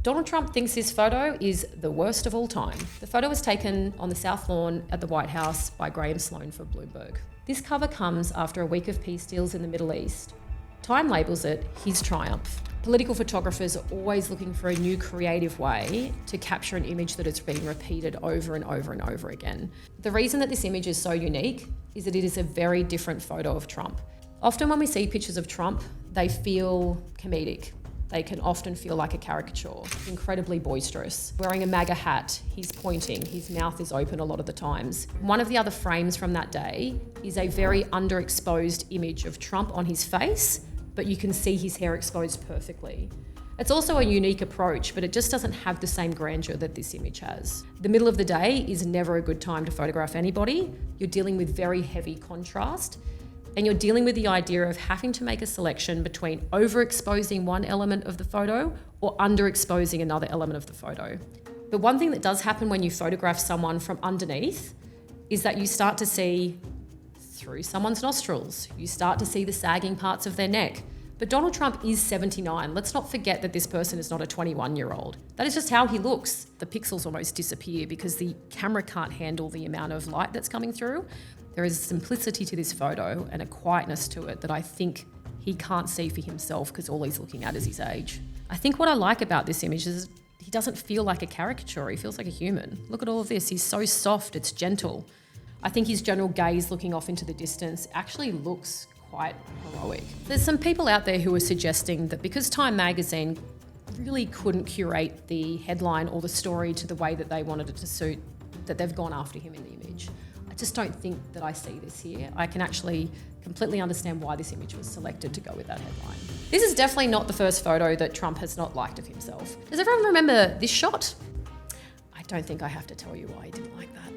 Donald Trump thinks this photo is the worst of all time. The photo was taken on the South Lawn at the White House by Graham Sloan for Bloomberg. This cover comes after a week of peace deals in the Middle East. Time labels it his triumph. Political photographers are always looking for a new creative way to capture an image that has been repeated over and over and over again. The reason that this image is so unique is that it is a very different photo of Trump. Often when we see pictures of Trump, they feel comedic. They can often feel like a caricature, incredibly boisterous. Wearing a MAGA hat, he's pointing, his mouth is open a lot of the times. One of the other frames from that day is a very underexposed image of Trump on his face, but you can see his hair exposed perfectly. It's also a unique approach, but it just doesn't have the same grandeur that this image has. The middle of the day is never a good time to photograph anybody. You're dealing with very heavy contrast, and you're dealing with the idea of having to make a selection between overexposing one element of the photo or underexposing another element of the photo. But one thing that does happen when you photograph someone from underneath is that you start to see through someone's nostrils. You start to see the sagging parts of their neck. But Donald Trump is 79. Let's not forget that this person is not a 21-year-old. That is just how he looks. The pixels almost disappear because the camera can't handle the amount of light that's coming through. There is a simplicity to this photo and a quietness to it that I think he can't see for himself because all he's looking at is his age. I think what I like about this image is he doesn't feel like a caricature. He feels like a human. Look at all of this. He's so soft. It's gentle. I think his general gaze looking off into the distance actually looks quite heroic. There's some people out there who are suggesting that because Time magazine really couldn't curate the headline or the story to the way that they wanted it to suit, that they've gone after him in the image. I just don't think that I see this here. I can actually completely understand why this image was selected to go with that headline. This is definitely not the first photo that Trump has not liked of himself. Does everyone remember this shot? I don't think I have to tell you why he didn't like that.